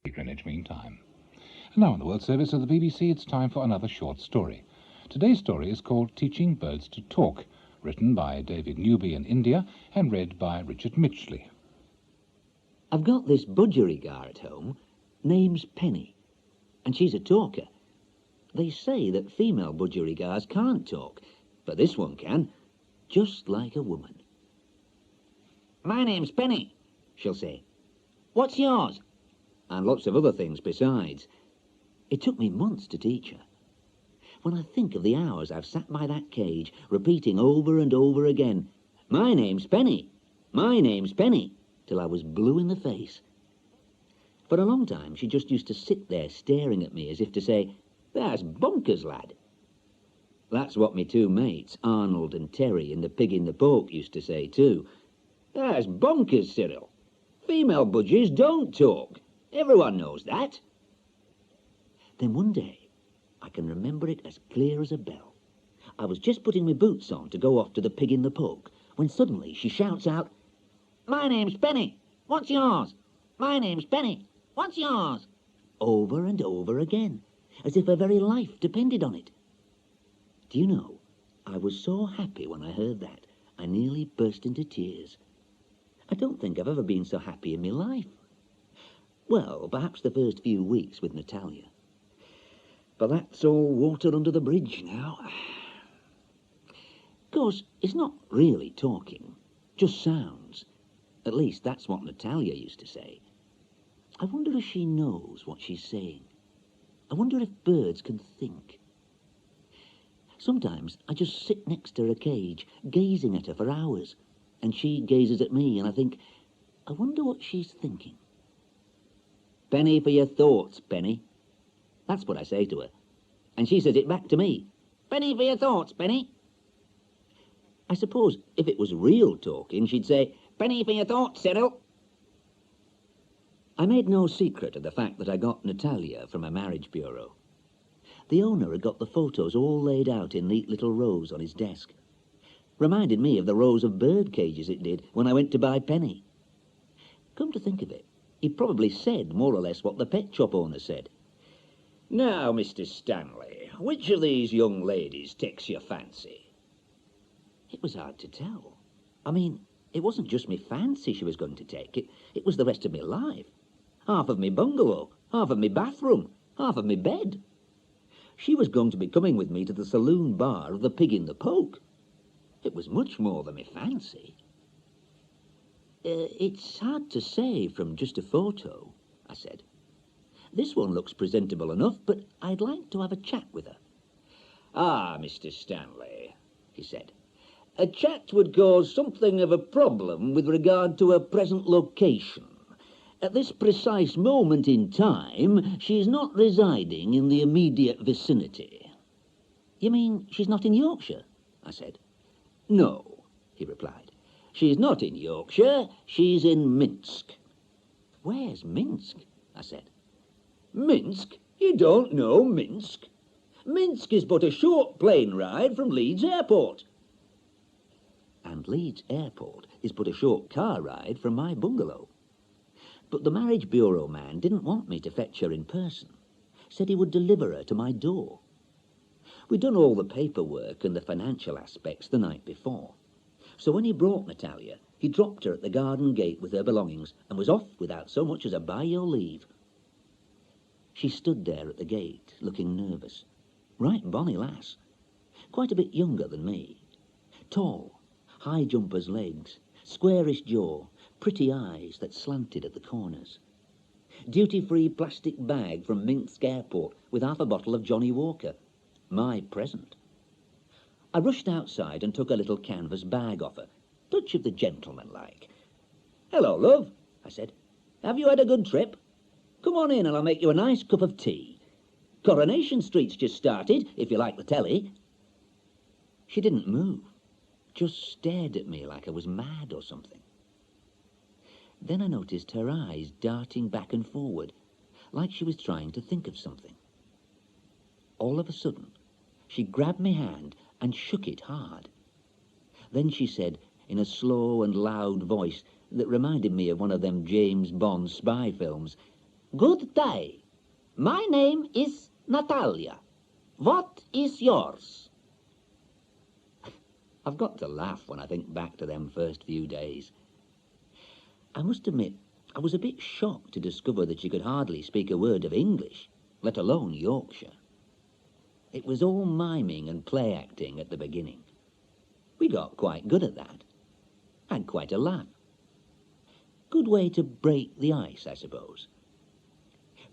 Greenwich Mean Time. And now on the World Service of the BBC, it's time for another short story. Today's story is called Teaching Birds to Talk, written by David Newby in India and read by Richard Mitchley. I've got this budgerigar at home, name's Penny, and she's a talker. They say that female budgerigars can't talk, but this one can, just like a woman. My name's Penny, she'll say. What's yours? And lots of other things besides. It took me months to teach her. When I think of the hours I've sat by that cage, repeating over and over again, my name's Penny, my name's Penny, till I was blue in the face. For a long time she just used to sit there staring at me as if to say, that's bonkers, lad. That's what me two mates, Arnold and Terry, in the Pig in the Poke used to say too. That's bonkers, Cyril. Female budgies don't talk. Everyone knows that. Then one day, I can remember it as clear as a bell. I was just putting my boots on to go off to the Pig in the Poke, when suddenly she shouts out, my name's Penny, what's yours? My name's Penny, what's yours? Over and over again, as if her very life depended on it. Do you know, I was so happy when I heard that, I nearly burst into tears. I don't think I've ever been so happy in my life. Well, perhaps the first few weeks with Natalia. But that's all water under the bridge now. Of course, it's not really talking, just sounds. At least that's what Natalia used to say. I wonder if she knows what she's saying. I wonder if birds can think. Sometimes I just sit next to her cage, gazing at her for hours, and she gazes at me, and I think, I wonder what she's thinking. Penny for your thoughts, Penny. That's what I say to her. And she says it back to me. Penny for your thoughts, Penny. I suppose if it was real talking, she'd say, penny for your thoughts, Cyril. I made no secret of the fact that I got Natalia from a marriage bureau. The owner had got the photos all laid out in neat little rows on his desk. Reminded me of the rows of bird cages it did when I went to buy Penny. Come to think of it, he probably said more or less what the pet shop owner said. Now, Mr. Stanley, which of these young ladies takes your fancy? It was hard to tell. I mean, it wasn't just me fancy she was going to take. It was the rest of me life. Half of me bungalow, half of me bathroom, half of me bed. She was going to be coming with me to the saloon bar of the Pig in the Poke. It was much more than me fancy. It's hard to say from just a photo, I said. This one looks presentable enough, but I'd like to have a chat with her. Ah, Mr. Stanley, he said. A chat would cause something of a problem with regard to her present location. At this precise moment in time, she is not residing in the immediate vicinity. You mean she's not in Yorkshire? I said. No, he replied. She's not in Yorkshire, she's in Minsk. Where's Minsk? I said. Minsk? You don't know Minsk? Minsk is but a short plane ride from Leeds Airport. And Leeds Airport is but a short car ride from my bungalow. But the marriage bureau man didn't want me to fetch her in person. Said he would deliver her to my door. We'd done all the paperwork and the financial aspects the night before. So when he brought Natalia, he dropped her at the garden gate with her belongings and was off without so much as a by your leave. She stood there at the gate, looking nervous. Right bonny lass. Quite a bit younger than me. Tall, high jumper's legs, squarish jaw, pretty eyes that slanted at the corners. Duty-free plastic bag from Minsk Airport with half a bottle of Johnny Walker. My present. I rushed outside and took a little canvas bag off her. Touch of the gentleman like. Hello, love, I said. Have you had a good trip? Come on in and I'll make you a nice cup of tea. Coronation Street's just started, if you like the telly. She didn't move, just stared at me like I was mad or something. Then I noticed her eyes darting back and forward, like she was trying to think of something. All of a sudden, she grabbed my hand and shook it hard. Then she said, in a slow and loud voice that reminded me of one of them James Bond spy films, Good day. My name is Natalia. What is yours? I've got to laugh when I think back to them first few days. I must admit, I was a bit shocked to discover that she could hardly speak a word of English, let alone Yorkshire. It was all miming and play acting at the beginning. We got quite good at that. Had quite a laugh. Good way to break the ice, I suppose.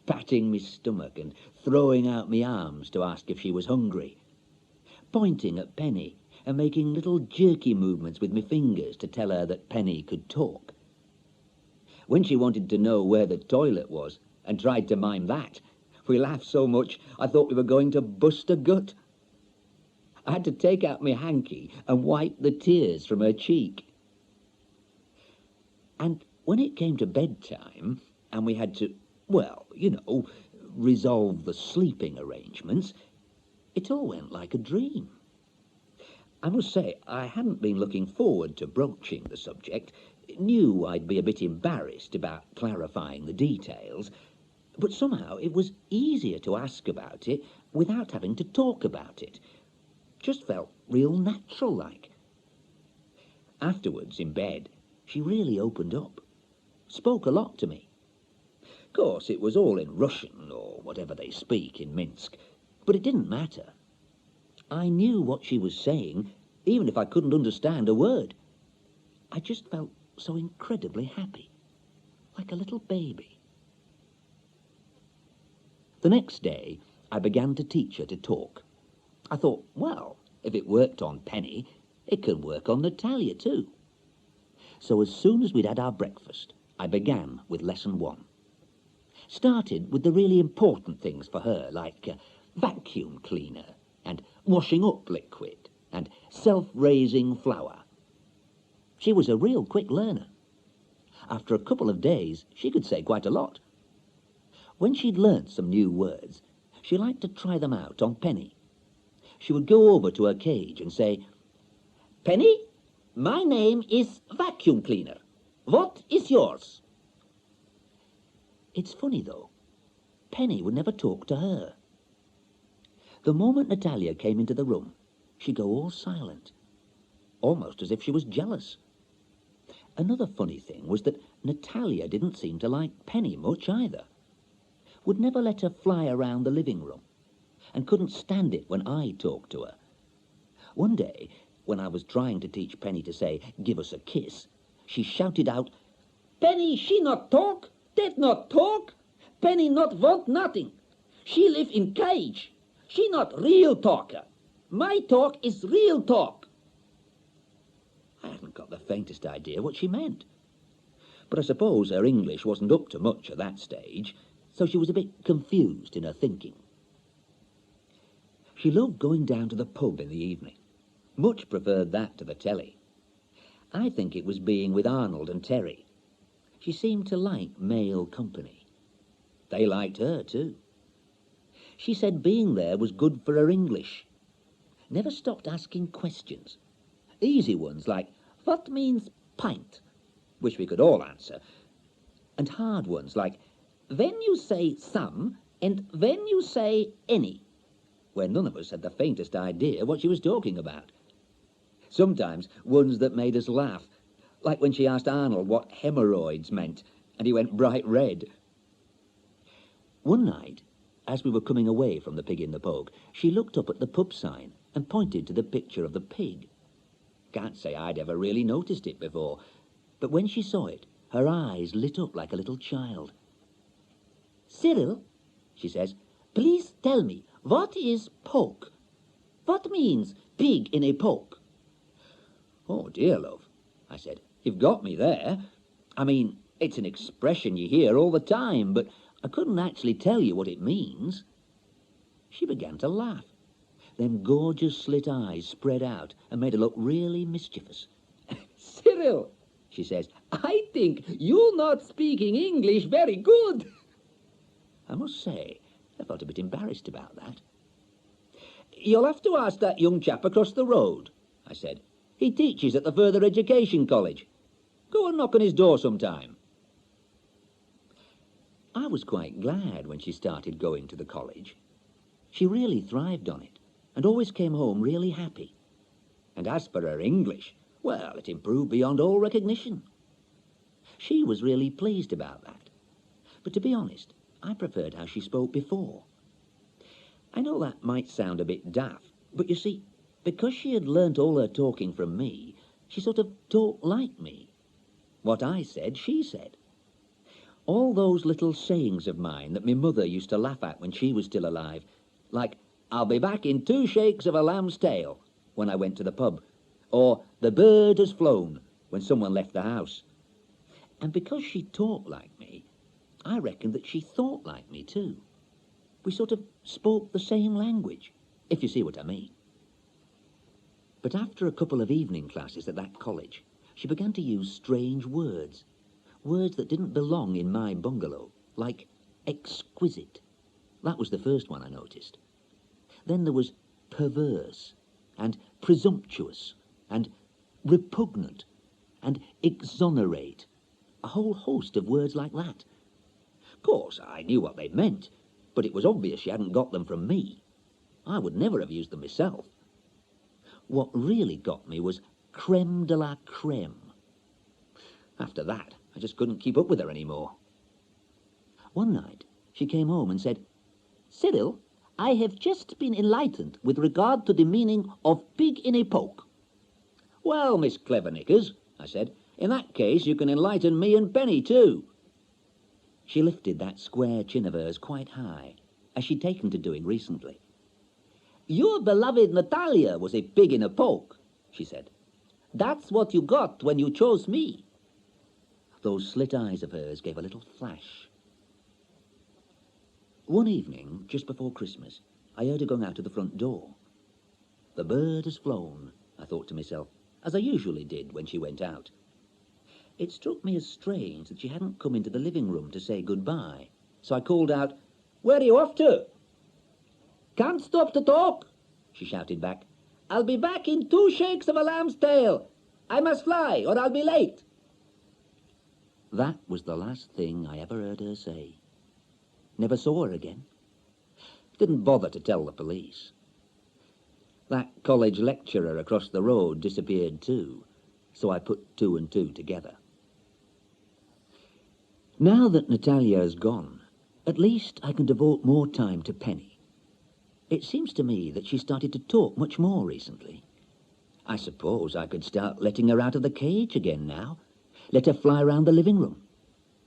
Patting me stomach and throwing out me arms to ask if she was hungry. Pointing at Penny and making little jerky movements with me fingers to tell her that Penny could talk. When she wanted to know where the toilet was and tried to mime that, we laughed so much I thought we were going to bust a gut. I had to take out my hanky and wipe the tears from her cheek. And when it came to bedtime and we had to, well, you know, resolve the sleeping arrangements, it all went like a dream. I must say, I hadn't been looking forward to broaching the subject, knew I'd be a bit embarrassed about clarifying the details, but somehow it was easier to ask about it without having to talk about it. Just felt real natural-like. Afterwards, in bed, she really opened up, spoke a lot to me. Of course, it was all in Russian, or whatever they speak in Minsk, but it didn't matter. I knew what she was saying, even if I couldn't understand a word. I just felt so incredibly happy, like a little baby. The next day, I began to teach her to talk. I thought, well, if it worked on Penny, it can work on Natalia too. So as soon as we'd had our breakfast, I began with lesson 1. Started with the really important things for her, like vacuum cleaner and washing up liquid and self-raising flour. She was a real quick learner. After a couple of days, she could say quite a lot. When she'd learnt some new words, she liked to try them out on Penny. She would go over to her cage and say, "Penny, my name is vacuum cleaner. What is yours?" It's funny, though. Penny would never talk to her. The moment Natalia came into the room, she'd go all silent, almost as if she was jealous. Another funny thing was that Natalia didn't seem to like Penny much either. Would never let her fly around the living room, and couldn't stand it when I talked to her. One day, when I was trying to teach Penny to say, "Give us a kiss," she shouted out, "Penny, she not talk, that not talk. Penny not want nothing. She live in cage. She not real talker. My talk is real talk." I hadn't got the faintest idea what she meant. But I suppose her English wasn't up to much at that stage, so she was a bit confused in her thinking. She loved going down to the pub in the evening. Much preferred that to the telly. I think it was being with Arnold and Terry. She seemed to like male company. They liked her too. She said being there was good for her English. Never stopped asking questions. Easy ones like, "What means pint?" which we could all answer. And hard ones like, "When you say some and when you say any," where none of us had the faintest idea what she was talking about. Sometimes ones that made us laugh, like when she asked Arnold what hemorrhoids meant, and he went bright red. One night, as we were coming away from the Pig in the Poke, she looked up at the pub sign and pointed to the picture of the pig. Can't say I'd ever really noticed it before, but when she saw it, her eyes lit up like a little child. "Cyril," she says, "please tell me, what is poke? What means pig in a poke?" "Oh, dear, love," I said, "you've got me there. I mean, it's an expression you hear all the time, but I couldn't actually tell you what it means." She began to laugh. Them gorgeous slit eyes spread out and made her look really mischievous. "Cyril," she says, "I think you're not speaking English very good." I must say, I felt a bit embarrassed about that. "You'll have to ask that young chap across the road," I said. "He teaches at the Further Education College. Go and knock on his door sometime." I was quite glad when she started going to the college. She really thrived on it and always came home really happy. And as for her English, well, it improved beyond all recognition. She was really pleased about that. But to be honest, I preferred how she spoke before. I know that might sound a bit daft, but you see, because she had learnt all her talking from me, she sort of talked like me. What I said, she said. All those little sayings of mine that my mother used to laugh at when she was still alive, like, "I'll be back in 2 shakes of a lamb's tail," when I went to the pub, or "the bird has flown," when someone left the house. And because she talked like me, I reckon that she thought like me too. We sort of spoke the same language, if you see what I mean. But after a couple of evening classes at that college, she began to use strange words. Words that didn't belong in my bungalow, like exquisite. That was the first one I noticed. Then there was perverse, and presumptuous, and repugnant, and exonerate. A whole host of words like that. Of course, I knew what they meant, but it was obvious she hadn't got them from me. I would never have used them myself. What really got me was creme de la creme. After that, I just couldn't keep up with her anymore. One night, she came home and said, "Cyril, I have just been enlightened with regard to the meaning of pig in a poke." "Well, Miss Cleverknickers," I said, "in that case you can enlighten me and Penny too." She lifted that square chin of hers quite high, as she'd taken to doing recently. "Your beloved Natalia was a pig in a poke," she said. "That's what you got when you chose me." Those slit eyes of hers gave a little flash. One evening, just before Christmas, I heard her going out of the front door. "The bird has flown," I thought to myself, as I usually did when she went out. It struck me as strange that she hadn't come into the living room to say goodbye, so I called out, "Where are you off to?" "Can't stop to talk," she shouted back. "I'll be back in 2 shakes of a lamb's tail. I must fly, or I'll be late." That was the last thing I ever heard her say. Never saw her again. Didn't bother to tell the police. That college lecturer across the road disappeared too, so I put 2 and 2 together. Now that Natalia is gone, at least I can devote more time to Penny. It seems to me that she started to talk much more recently. I suppose I could start letting her out of the cage again now. Let her fly around the living room.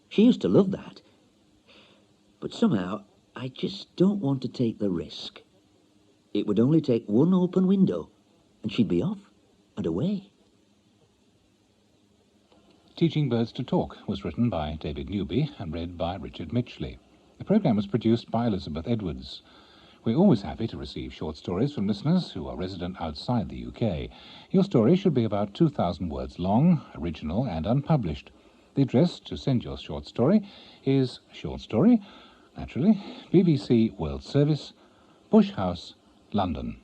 She used to love that. But somehow, I just don't want to take the risk. It would only take one open window, and she'd be off and away. Teaching Birds to Talk was written by David Newby and read by Richard Mitchley. The programme was produced by Elizabeth Edwards. We're always happy to receive short stories from listeners who are resident outside the UK. Your story should be about 2,000 words long, original and unpublished. The address to send your short story is Short Story, naturally, BBC World Service, Bush House, London.